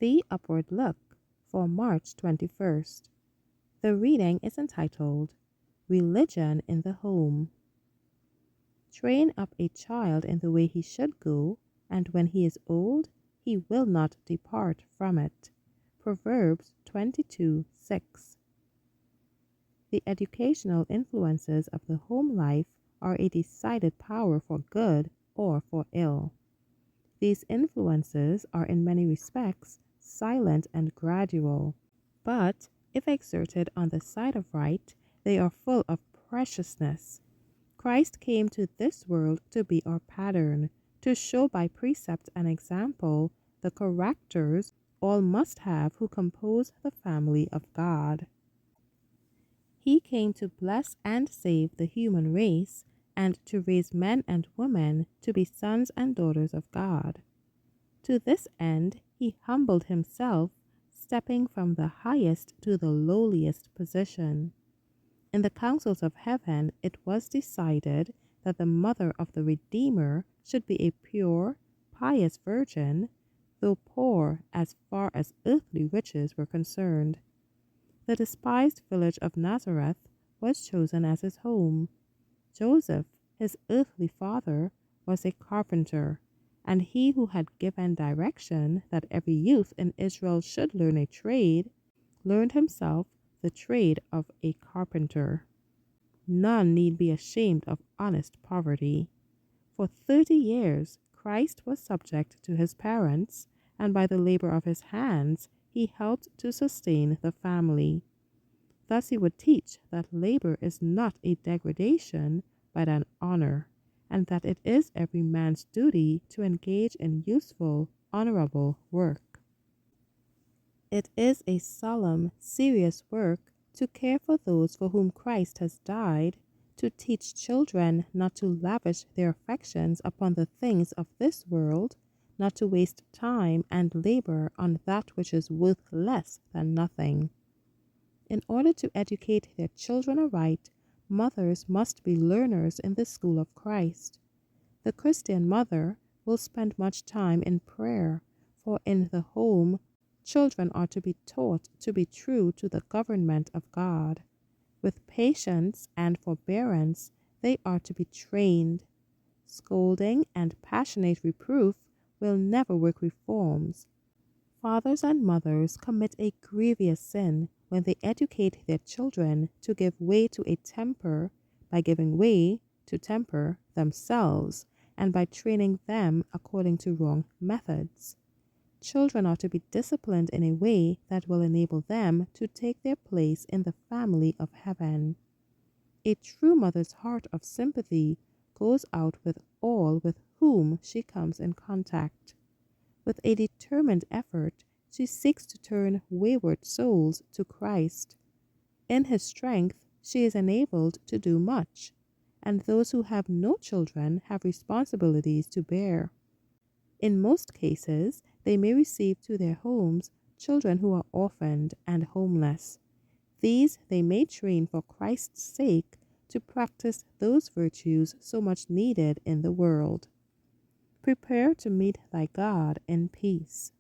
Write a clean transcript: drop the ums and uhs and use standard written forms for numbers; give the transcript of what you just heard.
The Upward Look for March 21st. The reading is entitled Religion in the Home. Train up a child in the way he should go, and when he is old, he will not depart from it. Proverbs 22:6. The educational influences of the home life are a decided power for good or for ill. These influences are in many respects silent and gradual, but if exerted on the side of right, they are full of preciousness. Christ came to this world to be our pattern, to show by precept and example the characters all must have who compose the family of God. He came to bless and save the human race and to raise men and women to be sons and daughters of God. To this end, he humbled himself, stepping from the highest to the lowliest position. In the councils of heaven, it was decided that the mother of the Redeemer should be a pure, pious virgin, though poor as far as earthly riches were concerned. The despised village of Nazareth was chosen as his home. Joseph, his earthly father, was a carpenter, and he who had given direction that every youth in Israel should learn a trade, learned himself the trade of a carpenter. None need be ashamed of honest poverty. For 30 years Christ was subject to his parents, and by the labor of his hands he helped to sustain the family. Thus he would teach that labor is not a degradation, but an honor, and that it is every man's duty to engage in useful, honorable work. It is a solemn, serious work to care for those for whom Christ has died, to teach children not to lavish their affections upon the things of this world, not to waste time and labor on that which is worth less than nothing. In order to educate their children aright, mothers must be learners in the school of Christ. The Christian mother will spend much time in prayer, for in the home, children are to be taught to be true to the government of God. With patience and forbearance, they are to be trained. Scolding and passionate reproof will never work reforms. Fathers and mothers commit a grievous sin when they educate their children to give way to a temper by giving way to temper themselves and by training them according to wrong methods. Children are to be disciplined in a way that will enable them to take their place in the family of heaven. A true mother's heart of sympathy goes out with all with whom she comes in contact. With a determined effort, she seeks to turn wayward souls to Christ. In his strength, she is enabled to do much, and those who have no children have responsibilities to bear. In most cases, they may receive to their homes children who are orphaned and homeless. These they may train for Christ's sake to practice those virtues so much needed in the world. Prepare to meet thy God in peace.